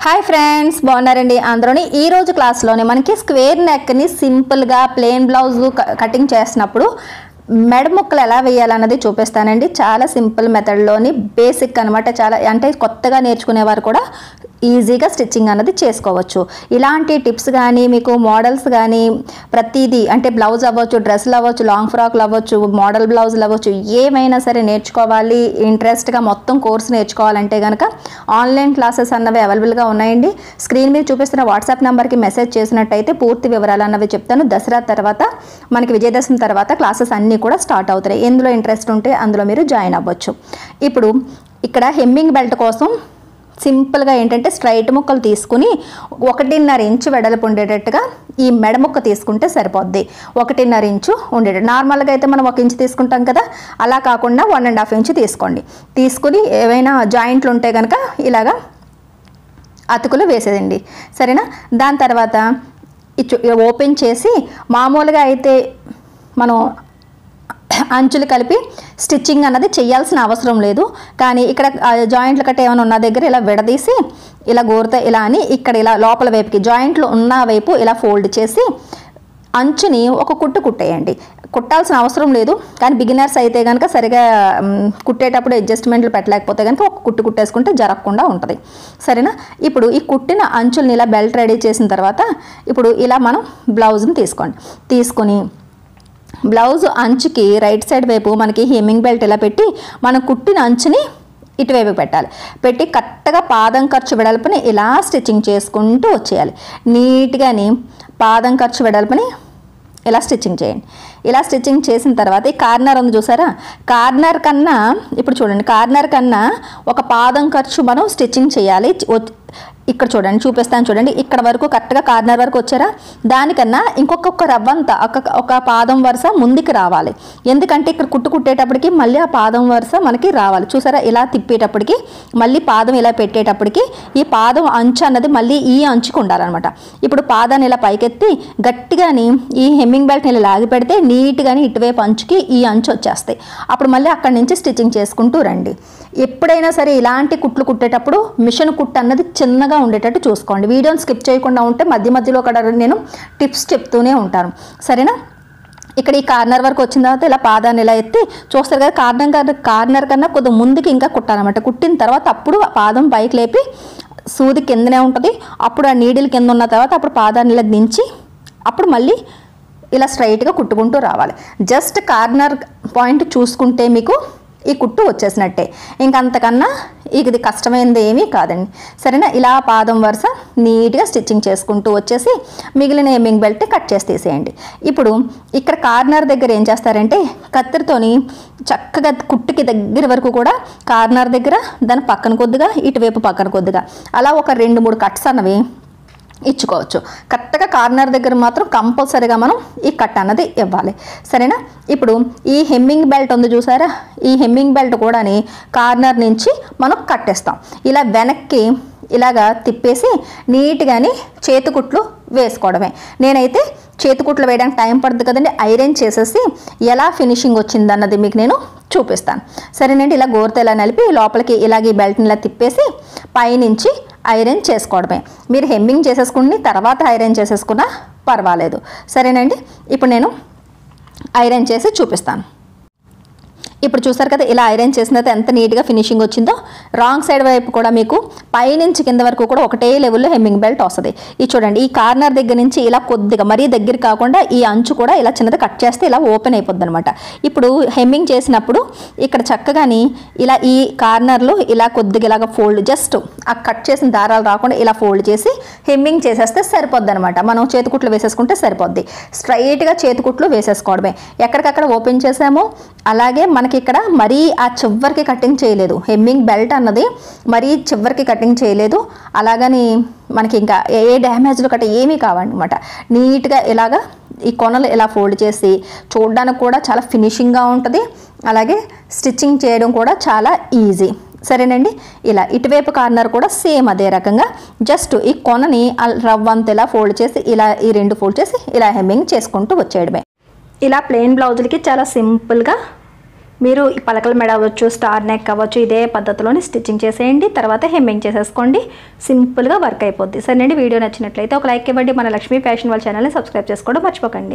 Hi friends బాగున్నారండి అందరూని ఈ రోజు క్లాస్ లోనే మనకి స్క్వేర్ నెక్ ని సింపుల్ గా ప్లెయిన్ బ్లౌజ్ కటింగ్ చేస్తున్నప్పుడు మెడ ముక్కలు ఎలా వేయాలన్నది చూపిస్తానండి చాలా సింపుల్ మెథడ్ లోని బేసిక్ అన్నమాట చాలా అంటే కొత్తగా నేర్చుకునేవారు కూడా ఈజీగా స్టిచ్చింగ్ అన్నది చేసుకోవచ్చు ఇలాంటి టిప్స్ గాని మీకు మోడల్స్ గాని ప్రతిదీ అంటే బ్లౌజ్ అవ్వచ్చు డ్రెస్లు అవ్వచ్చు లాంగ్ ఫ్రాక్లు అవ్వచ్చు మోడల్ బ్లౌజ్లు అవ్వచ్చు ఏమైనా సరే నేర్చుకోవాలి ఇంట్రెస్ట్ గా మొత్తం కోర్స్ నేర్చుకోవాలంటే గనుక ఆన్లైన్ క్లాసెస్ అన్నవి అవైలబుల్ గా ఉన్నాయండి స్క్రీన్ మీద చూపిస్తున్న వాట్సాప్ నంబర్ కి మెసేజ్ చేసినట్టయితే పూర్తి వివరాలు అన్నవి చెప్తాను దసరా తర్వాత మనకి విజయదశమి తర్వాత క్లాసెస్ అన్ని కూడా స్టార్ట్ అవుతాయి ఎందులో ఇంట్రెస్ట్ ఉంటే అందులో మీరు జాయిన్ అవ్వచ్చు ఇప్పుడు ఇక్కడ హెమ్మింగ్ బెల్ట్ కోసం సింపుల్ గా ఏంటంటే స్ట్రైట్ ముక్కలు తీసుకుని 1.5 ఇంచు వెడల్పు ఉండేటట్టుగా ఈ మెడ ముక్క తీసుకుంటే సరిపోద్ది 1.5 ఇంచు ఉండేటట్టు నార్మల్ గా అయితే మనం 1 ఇంచు తీసుకుంటాం కదా అలా కాకుండా 1.5 ఇంచు తీసుకోండి తీసుకుని ఏవైనా జాయింట్లు ఉంటే గనుక ఇలాగా అతుకులు వేసేయండి సరేనా దాని తర్వాత ఓపెన్ చేసి మామూలుగా అయితే మనం అంచులు కలిపి స్టిచ్చింగ్ అన్నది చేయాల్సిన అవసరం లేదు కానీ ఇక్కడ జాయింట్లు కట్ట ఏమైనా ఉన్న దగ్గర ఇలా విడదీసి ఇలా గోరుతో ఇలా అని ఇక్కడ ఇలా లోపల వైపుకి జాయింట్లు ఉన్న వైపు ఇలా ఫోల్డ్ చేసి అంచుని ఒక కుట్టు కుట్టేయండి కుట్టాల్సిన అవసరం లేదు కానీ బిగినర్స్ అయితే కనుక సరిగా కుట్టేటప్పుడు అడ్జస్ట్మెంట్లు పెట్టలేకపోతే కనుక ఒక కుట్టు కుట్టేసుకుంటే జరగకుండా ఉంటుంది సరేనా ఇప్పుడు ఈ కుట్టిన అంచుల్ని ఇలా బెల్ట్ రెడీ చేసిన తర్వాత ఇప్పుడు ఇలా మనం బ్లౌజ్ని తీసుకొని బ్లౌజ్ అంచుకి రైట్ సైడ్ వైపు మనకి హెమ్మింగ్ బెల్ట్ ఇలా పెట్టి మనం కుట్టిన అంచుని ఇటువైపు పెట్టాలి పెట్టి కరెక్ట్గా పాదం ఖర్చు వెడల్పుని ఇలా స్టిచ్చింగ్ చేసుకుంటూ వచ్చేయాలి నీట్గాని పాదం ఖర్చు వెడల్పుని ఇలా స్టిచ్చింగ్ చేయండి ఇలా స్టిచ్చింగ్ చేసిన తర్వాత ఈ కార్నర్ ఉంది చూసారా కార్నర్ కన్నా ఇప్పుడు చూడండి కార్నర్ కన్నా ఒక పాదం ఖర్చు మనం స్టిచ్చింగ్ చేయాలి ఇక్కడ చూడండి చూపిస్తాను చూడండి ఇక్కడ వరకు కరెక్ట్గా కార్నర్ వరకు వచ్చారా దానికన్నా ఇంకొక రవ్వంత ఒక పాదం వరుస ముందుకు రావాలి ఎందుకంటే ఇక్కడ కుట్టేటప్పటికి మళ్ళీ ఆ పాదం వరుస మనకి రావాలి చూసారా ఇలా తిప్పేటప్పటికి మళ్ళీ పాదం ఇలా పెట్టేటప్పటికి ఈ పాదం అంచు అన్నది మళ్ళీ ఈ అంచుకు ఉండాలన్నమాట ఇప్పుడు పాదాన్ని ఇలా పైకెత్తి గట్టిగాని ఈ హెమ్మింగ్ బెల్ట్ని ఇలా లాగి పెడితే నీట్గాని ఇటువైపు అంచుకి ఈ అంచు వచ్చేస్తాయి అప్పుడు మళ్ళీ అక్కడి నుంచి స్టిచ్చింగ్ చేసుకుంటూ రండి ఎప్పుడైనా సరే ఇలాంటి కుట్లు కుట్టేటప్పుడు మిషన్ కుట్టు అన్నది చిన్నగా ఉండేటట్టు చూసుకోండి వీడియోని స్కిప్ చేయకుండా ఉంటే మధ్యలో అక్కడ నేను టిప్స్ చెప్తూనే ఉంటాను సరేనా ఇక్కడ ఈ కార్నర్ వరకు వచ్చిన తర్వాత ఇలా పాదాన్ని ఇలా ఎత్తి చూస్తారు కదా కార్నర్ కన్నా కొద్దిగా ముందుకి ఇంకా కుట్టాలన్నమాట కుట్టిన తర్వాత అప్పుడు పాదం పైకి లేపి సూది కిందనే ఉంటుంది అప్పుడు ఆ నీడిల్ కింద ఉన్న తర్వాత అప్పుడు పాదాన్ని ఇలా దించి అప్పుడు మళ్ళీ ఇలా స్ట్రైట్గా కుట్టుకుంటూ రావాలి జస్ట్ కార్నర్ పాయింట్ చూసుకుంటే మీకు ఈ కుట్టు వచ్చేసినట్టే ఇంకంతకన్నా ఇది కష్టమైనది ఏమీ కాదండి సరేనా ఇలా పాదం వరుస నీట్గా స్టిచ్చింగ్ చేసుకుంటూ వచ్చేసి మిగిలిన హెమ్మింగ్ బెల్ట్ కట్ చేసి తీసేయండి ఇప్పుడు ఇక్కడ కార్నర్ దగ్గర ఏం చేస్తారంటే కత్తిరితోని చక్కగా కుట్టుకి దగ్గర వరకు కూడా కార్నర్ దగ్గర దాని పక్కన కొద్దిగా ఇటువైపు పక్కన కొద్దిగా అలా ఒక 2-3 కట్స్ అన్నవి ఇచ్చుకోవచ్చు కరెక్ట్గా కార్నర్ దగ్గర మాత్రం కంపల్సరీగా మనం ఈ కట్ అన్నది ఇవ్వాలి సరేనా ఇప్పుడు ఈ హెమ్మింగ్ బెల్ట్ ఉంది చూసారా ఈ హెమ్మింగ్ బెల్ట్ కూడాని కార్నర్ నుంచి మనం కట్టేస్తాం ఇలా వెనక్కి ఇలాగా తిప్పేసి నీట్గాని చేతికుట్లు వేసుకోవడమే నేనైతే చేతికుట్లు వేయడానికి టైం పడుతుంది కదండి ఐరన్ చేసేసి ఎలా ఫినిషింగ్ వచ్చిందన్నది మీకు నేను చూపిస్తాను సరేనండి ఇలా గోరుతో ఇలా నలిపి లోపలికి ఇలాగ ఈ బెల్ట్ని ఇలా తిప్పేసి పైనుంచి ఐరన్ చేసుకోవడమే మీరు హెమ్మింగ్ చేసేసుకుని తర్వాత ఐరన్ చేసేసుకున్నా పర్వాలేదు సరేనండి ఇప్పుడు నేను ఐరన్ చేసి చూపిస్తాను ఇప్పుడు చూసారు కదా ఇలా ఐరన్ చేసిన తర్వాత ఎంత నీట్గా ఫినిషింగ్ వచ్చిందో రాంగ్ సైడ్ వైపు కూడా మీకు పైనుంచి కింద వరకు కూడా ఒకటే లెవెల్లో హెమ్మింగ్ బెల్ట్ వస్తుంది ఇది చూడండి ఈ కార్నర్ దగ్గర నుంచి ఇలా కొద్దిగా మరీ దగ్గర కాకుండా ఈ అంచు కూడా ఇలా చిన్నది కట్ చేస్తే ఇలా ఓపెన్ అయిపోద్ది అనమాట ఇప్పుడు హెమ్మింగ్ చేసినప్పుడు ఇక్కడ చక్కగాని ఇలా ఈ కార్నర్లో ఇలా కొద్దిగా ఇలాగ ఫోల్డ్ జస్ట్ ఆ కట్ చేసిన దారాలు రాకుండా ఇలా ఫోల్డ్ చేసి హెమ్మింగ్ చేసేస్తే సరిపోద్ది అనమాట మనం చేతికుట్లు వేసేసుకుంటే సరిపోద్ది స్ట్రైట్గా చేతికుట్లు వేసేసుకోవడమే ఎక్కడికక్కడ ఓపెన్ చేసామో అలాగే మనకి ఇక్కడ మరీ ఆ చివరికి కటింగ్ చేయలేదు హెమ్మింగ్ బెల్ట్ అన్నది మరీ చివరికి కటింగ్ చేయలేదు అలాగని మనకి ఇంకా ఏ డ్యామేజ్లు కట్ట ఏమీ కావన్నమాట నీట్గా ఇలాగా ఈ కొనలు ఇలా ఫోల్డ్ చేసి చూడడానికి కూడా చాలా ఫినిషింగ్గా ఉంటుంది అలాగే స్టిచ్చింగ్ చేయడం కూడా చాలా ఈజీ సరేనండి ఇలా ఇటువైపు కార్నర్ కూడా సేమ్ అదే రకంగా జస్ట్ ఈ కొనని రవ్వంత ఇలా ఫోల్డ్ చేసి ఇలా ఈ 2 ఫోల్డ్ చేసి ఇలా హెమ్మింగ్ చేసుకుంటూ వచ్చేయడమే ఇలా ప్లెయిన్ బ్లౌజులకి చాలా సింపుల్గా మీరు పలకల మెడ అవ్వచ్చు, స్టార్ నెక్ అవ్వచ్చు, ఇదే పద్ధతిలోని స్టిచ్చింగ్ చేసేయండి. తర్వాత హెమ్మింగ్ చేసేసుకోండి. సింపుల్గా వర్క్ అయిపోద్ది. సరేనండి, వీడియో నచ్చినట్లయితే ఒక లైక్ ఇవ్వండి. మన లక్ష్మీ ఫ్యాషన్ వాళ్ళ ఛానల్ని సబ్స్క్రైబ్ చేసుకోవడం మర్చిపోకండి.